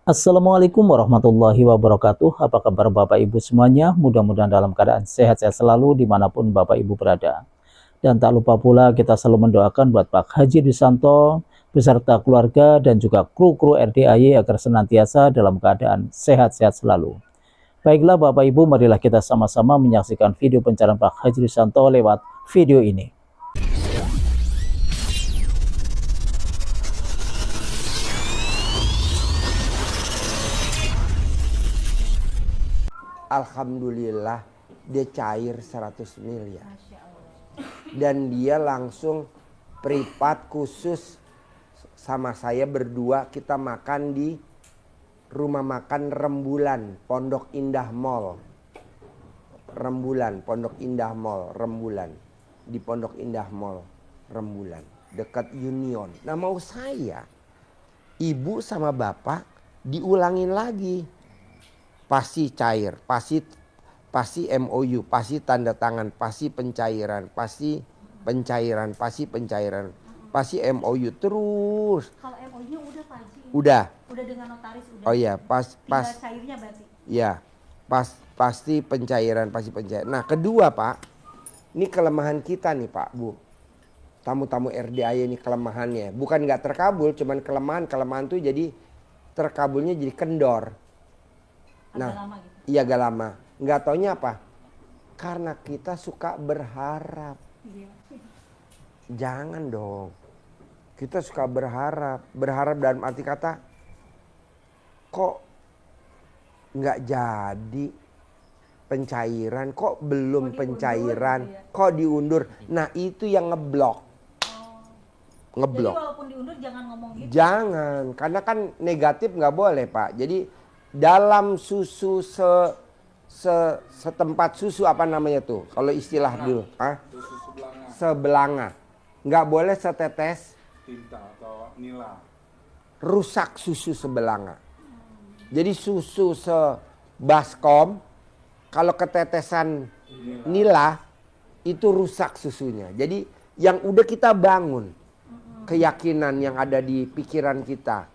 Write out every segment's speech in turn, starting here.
Assalamualaikum warahmatullahi wabarakatuh. Apa kabar Bapak Ibu semuanya? Mudah-mudahan dalam keadaan sehat-sehat selalu dimanapun Bapak Ibu berada. Dan tak lupa pula kita selalu mendoakan buat Pak Haji Dusanto beserta keluarga dan juga kru-kru RDAY agar senantiasa dalam keadaan sehat-sehat selalu. Baiklah Bapak Ibu, marilah kita sama-sama menyaksikan video pencarian Pak Haji Dusanto lewat video ini. Alhamdulillah dia cair 100 miliar. Dan dia langsung privat khusus sama saya berdua, kita makan di rumah makan Rembulan, Pondok Indah Mall. Rembulan, Pondok Indah Mall, Rembulan. Di Pondok Indah Mall, Rembulan. Dekat Union. Nah mau saya, ibu sama bapak diulangin lagi. Pasti cair, pasti MOU, pasti tanda tangan, pasti pencairan, pasti pencairan, pasti MOU terus. Kalau MOU-nya udah Pak Haji? Udah Dengan notaris udah. Oh iya, tinggal cairnya berarti. Ya, pasti pencairan. Nah, kedua Pak, ini kelemahan kita nih Pak, Bu. Tamu-tamu RDAY ini kelemahannya. Bukan nggak terkabul, cuman kelemahan tuh jadi terkabulnya jadi kendor. Nah, lama gitu. Iya agak lama. Nggak taunya apa? Karena kita suka berharap. Iya. Jangan dong. Kita suka berharap. Berharap dalam arti kata, kok nggak jadi pencairan? Kok belum pencairan? Gitu ya? Kok diundur? Nah itu yang ngeblok. Ngeblok. Jadi walaupun diundur jangan ngomong gitu. Jangan, karena kan negatif nggak boleh Pak. Jadi dalam susu setempat susu apa namanya tuh? Kalau istilah dulu, Susu sebelanga. Nggak boleh setetes tinta atau nila. rusak susu sebelanga. Jadi susu sebaskom kalau ketetesan nila itu rusak susunya. Jadi yang udah kita bangun, keyakinan yang ada di pikiran kita,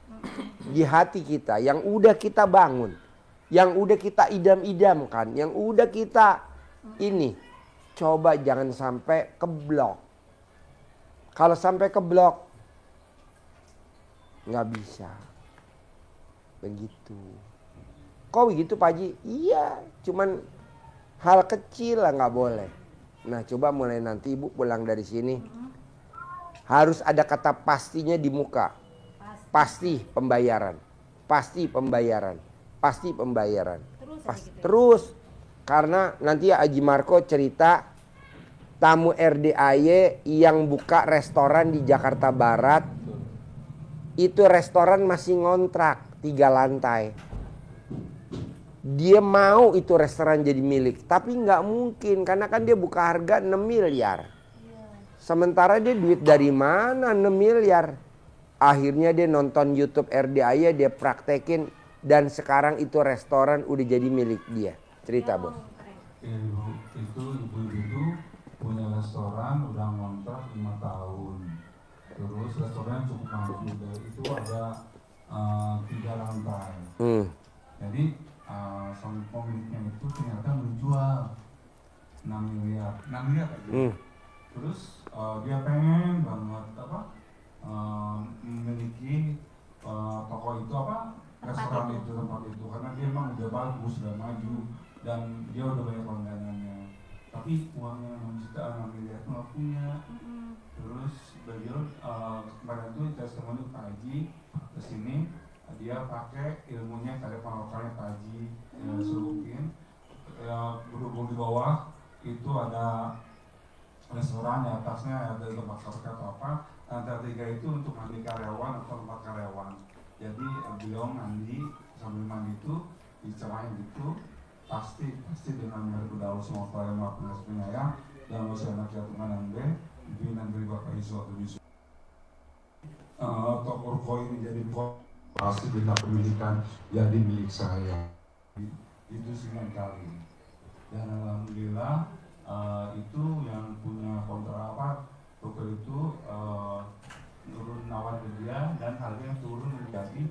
di hati kita, yang udah kita bangun, yang udah kita idam-idamkan, yang udah kita ini, coba jangan sampai keblok. Kalau sampai keblok, nggak bisa. Begitu. Kok begitu Pak Haji? Iya, cuman hal kecil lah nggak boleh. Nah coba mulai nanti Ibu pulang dari sini, harus ada kata pastinya di muka. Pasti pembayaran. Terus. Karena nanti Haji Marco cerita tamu RDAY yang buka restoran di Jakarta Barat. Itu restoran masih ngontrak 3 lantai. Dia mau itu restoran jadi milik, tapi nggak mungkin karena kan dia buka harga 6 miliar. Sementara dia duit dari mana 6 miliar? Akhirnya dia nonton YouTube RDAY, dia praktekin dan sekarang itu restoran udah jadi milik dia. Cerita Bos. Ibu itu punya restoran udah ngontrak 5 tahun. Terus restoran cukup maju. Itu ada 3 lantai. Jadi sang pemiliknya itu ternyata menjual 6 miliar aja. Terus dia pengen banget memiliki toko itu restoran itu, tempat itu, karena dia emang udah bagus, udah maju dan dia udah banyak langganannya. Tapi uangnya 6 juta, 6 miliar itu nggak punya. Terus beliau kemarin itu testimoni Pak Haji kesini, dia pakai ilmunya karya lokalnya Pak Haji, suruhin berhubung di bawah itu ada restoran, di atasnya ada tempat karaoke atau apa. Lantai 3 itu untuk mandi karyawan atau tempat karyawan. Jadi beliau mandi, sambil mandi itu dicerahin gitu, pasti dengan berdaul semua pelayan maaf penyayang dan usia anak jatuhan dan pimpinan dari Bapak Isu atau Bisu. Toko koin jadi pasti bina pendidikan jadi milik saya. Itu 9 kali. Dan alhamdulillah itu yang punya kontrak toko itu turun nawar ke dia dan harganya turun menjadi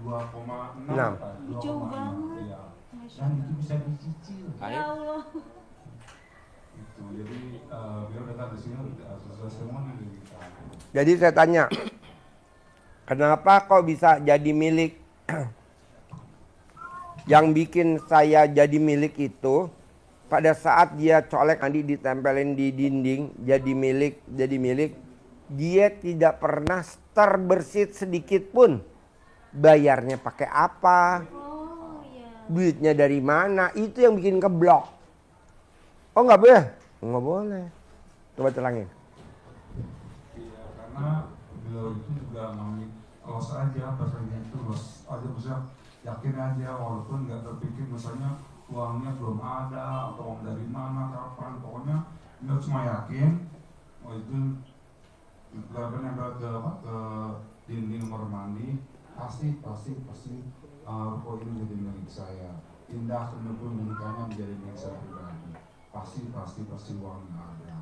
2,6 Enam. Pak. Jauh 2,6, banget. iya. Masya Dan itu Allah. bisa dicicil. Ya Allah. Itu jadi biar datang ke sini selesai semua nih kita. Jadi saya tanya, kenapa kok bisa jadi milik? Yang bikin saya jadi milik itu pada saat dia colek nanti ditempelin di dinding jadi milik, dia tidak pernah terbersit sedikit pun. Bayarnya pakai apa? Oh iya. Duitnya dari mana? Itu yang bikin keblok. Oh nggak boleh? Nggak boleh. Coba terangin. Iya, karena beliau itu juga ngambil los aja, bahasanya itu los aja, bisa yakin aja walaupun nggak terpikir misalnya uangnya belum ada atau uang dari mana kapan, pokoknya beliau cuma yakin oh itu berapa nempel ke dinding kamar mandi pasti ruko ini jadi milik saya, pindah ke pun miliknya menjadi milik saya pribadi, pasti uangnya ada.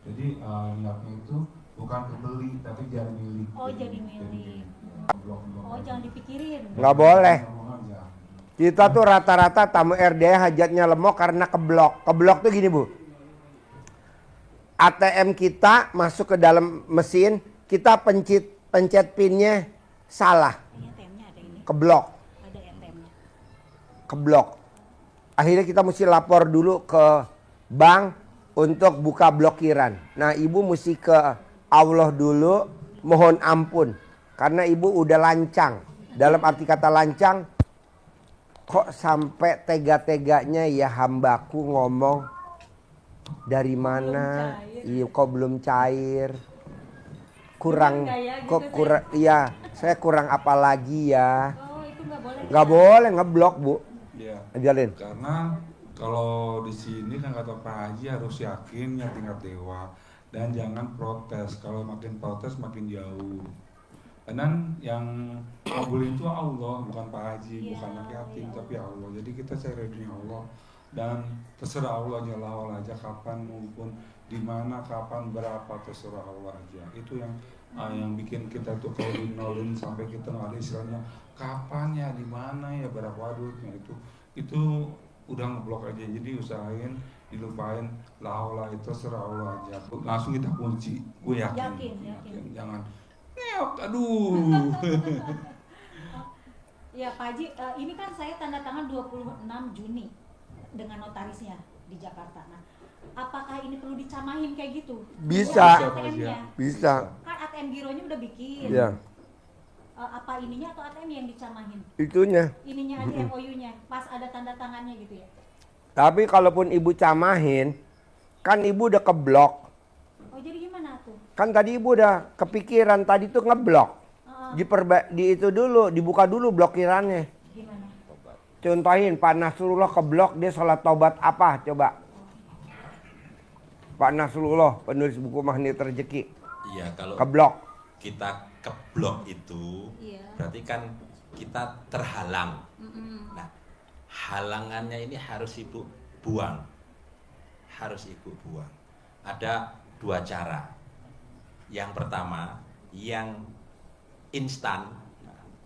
Jadi niatnya itu bukan kebeli tapi jadi milik. Oh, jadi milik. Oh, jangan dipikirin. Nggak boleh. Ngomong aja. Kita tuh rata-rata tamu RD hajatnya lemot karena keblok. Keblok tuh gini Bu. ATM kita masuk ke dalam mesin, kita pencet pinnya salah. Ini ATM-nya ada ini. Keblok. Ada ATM-nya. Keblok. Akhirnya kita mesti lapor dulu ke bank untuk buka blokiran. Nah, ibu mesti ke Allah dulu mohon ampun karena ibu udah lancang. Dalam arti kata lancang, kok sampai tega-teganya ya hambaku ngomong dari mana? Iya, kok belum cair. Kurang Bener nggak ya, kok gitu, kurang iya, saya kurang apa lagi ya? Oh, itu nggak boleh. Nggak boleh ngeblok, Bu. Iya. Ajalin. Karena kalau di sini kan kata Pak Haji harus yakin ya tingkat dewa dan jangan protes. Kalau makin protes makin jauh. Dan yang kabul itu Allah, bukan Pak Haji, Iya, bukan Pak Yatim, iya. tapi Allah. Jadi kita cari dunia Allah dan terserah Allah aja kapan maupun di mana, kapan, berapa, terserah Allah aja. Itu yang bikin kita tuh kalau dinolin sampai kita nggak ada istilahnya kapan ya, di mana ya, berapa duitnya itu udah ngeblok aja. Jadi usahain dilupain lah itu terserah Allah aja. Langsung kita kunci, gue yakin. Jangan ngeok, aduh. Ya Pak Haji, ini kan saya tanda tangan 26 Juni dengan notarisnya di Jakarta. Nah, apakah ini perlu dicamahin kayak gitu? Bisa. ATM-nya. Bisa. Kan ATM gironya udah bikin. Iya. Apa ininya atau ATM yang dicamahin? Itunya. Ininya aja MOU-nya, pas ada tanda tangannya gitu ya. Tapi kalaupun ibu camahin, kan ibu udah keblok. Oh, jadi gimana tuh? Kan tadi ibu udah kepikiran tadi tuh ngeblok. Di itu dulu, dibuka dulu blokirannya. Gimana? Contohin Pak Nasrullah keblok, dia sholat taubat apa coba? Pak Nasrullah, penulis buku Magnet Rezeki. Iya, kalau Keblok. kita keblok itu Iya. berarti kan kita terhalang. Nah, halangannya ini harus ibu buang. Harus ibu buang. Ada dua cara. Yang pertama, yang instan,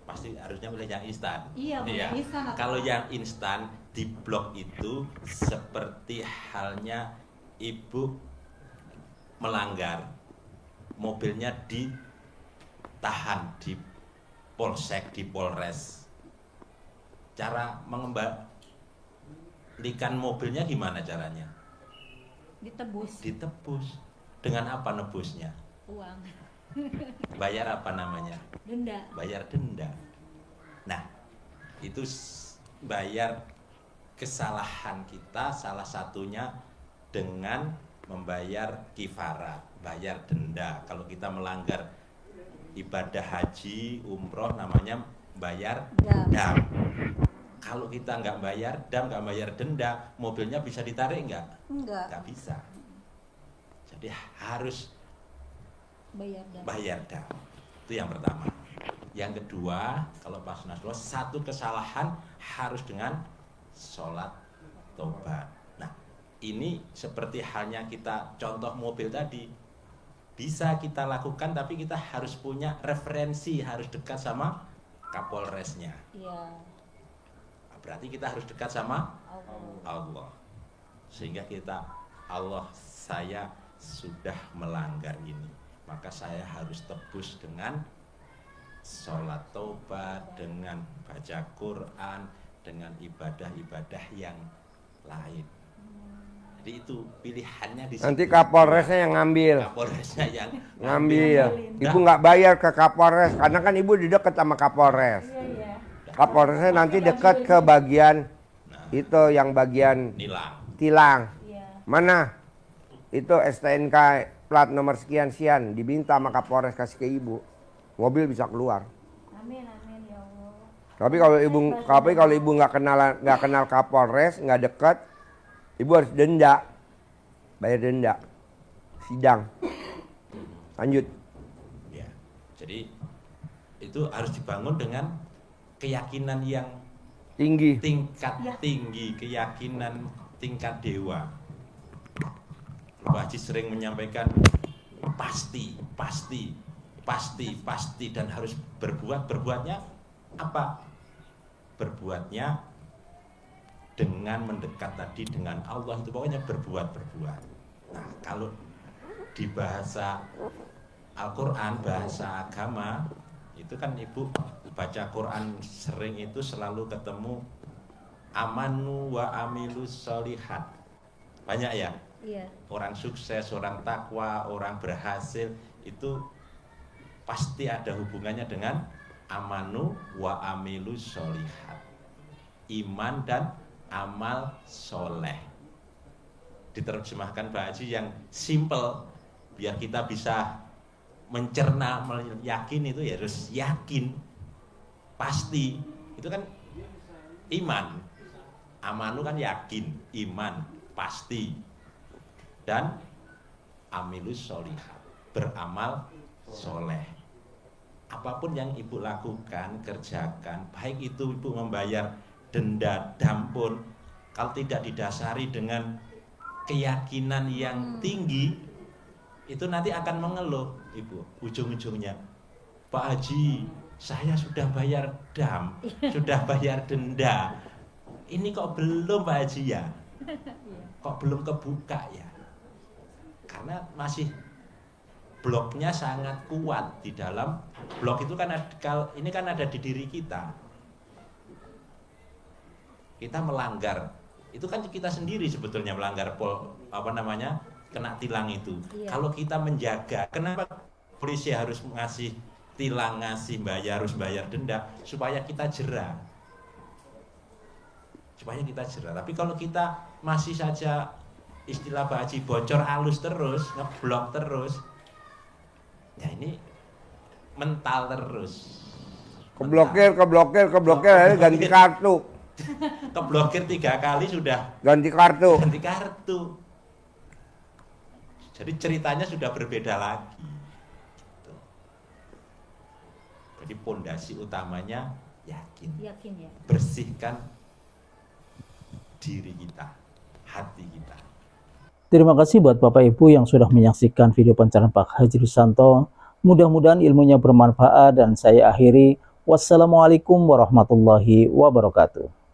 pasti harusnya boleh yang instan. Iya, boleh instan atau Kalau apa? yang instan di blok itu seperti halnya ibu melanggar, mobilnya ditahan di polsek, di polres. Cara mengembalikan mobilnya gimana caranya? Ditebus Ditebus. Dengan apa nebusnya? uang, Bayar apa namanya? denda. Bayar denda. Nah, itu bayar kesalahan kita salah satunya dengan membayar kifarah, bayar denda. Kalau kita melanggar ibadah haji, umroh namanya bayar dam. Kalau kita nggak bayar dam, nggak bayar denda, mobilnya bisa ditarik nggak? Enggak. Nggak bisa. Jadi harus bayar dam. Itu yang pertama. Yang kedua, kalau pas Nasrullah, satu kesalahan harus dengan sholat tobat. Nah, ini seperti halnya kita contoh mobil tadi, bisa kita lakukan, tapi kita harus punya referensi, harus dekat sama Kapolresnya. Iya. Berarti kita harus dekat sama Allah. Allah. Sehingga kita, Allah, saya sudah melanggar ini, maka saya harus tebus dengan sholat taubat, dengan baca Quran, dengan ibadah-ibadah yang lain. Jadi itu pilihannya di situ. Nanti Kapolresnya yang ngambil. Kapolresnya yang Ngambil. Ibu nggak bayar ke Kapolres karena kan ibu di dekat sama Kapolres. Iya. Kapolresnya nanti dekat ke bagian itu yang bagian nilang. tilang. Iya. Mana? Itu STNK plat nomor sekian-sekian diminta sama Kapolres kasih ke ibu. Mobil bisa keluar. Amin amin ya Allah. Tapi kalau ibu nggak kenal Kapolres, nggak dekat, ibu harus denda. Bayar denda. Sidang. Lanjut. Ya. Jadi itu harus dibangun dengan keyakinan yang Tinggi. tingkat Ya. tinggi, keyakinan tingkat dewa. Pak Haji sering menyampaikan pasti dan harus berbuatnya apa? Berbuatnya dengan mendekat tadi dengan Allah, itu pokoknya berbuat. Nah, kalau di bahasa Al-Quran, bahasa agama, itu kan ibu baca Quran sering itu selalu ketemu amanu wa amilus sholihat. Banyak ya? Iya. Orang sukses, orang takwa, orang berhasil itu pasti ada hubungannya dengan amanu wa amilus sholihat. Iman dan amal soleh. Diterjemahkan Pak Haji yang simple biar kita bisa mencerna, meyakini itu ya harus yakin, pasti. Itu kan iman. Amanu kan yakin, iman, pasti. Dan amilus sholihat, beramal soleh. Apapun yang ibu lakukan, kerjakan, baik itu ibu membayar denda, dampun, kalau tidak didasari dengan keyakinan yang tinggi, itu nanti akan mengeluh ibu ujung-ujungnya. Pak Haji, saya sudah bayar sudah bayar denda, ini kok belum Pak Haji ya? Kok belum kebuka ya? Karena masih bloknya sangat kuat di dalam blok itu kan ini kan ada di diri kita. Kita melanggar, itu kan kita sendiri sebetulnya melanggar kena tilang itu. Iya. Kalau kita menjaga, kenapa polisi harus ngasih tilang, harus bayar denda supaya kita jerah. Tapi kalau kita masih saja istilah Pak Haji bocor halus terus, ngeblok terus, ya ini mental terus. Keblokir, akhirnya ganti kartu. Keblokir 3 kali sudah Ganti kartu. Jadi ceritanya sudah berbeda lagi. Gitu. Jadi pondasi utamanya yakin. Yakin ya. Bersihkan diri kita, hati kita. Terima kasih buat Bapak Ibu yang sudah menyaksikan video pencerahan Pak Haji Rudianto. Mudah-mudahan ilmunya bermanfaat dan saya akhiri. Wassalamualaikum warahmatullahi wabarakatuh.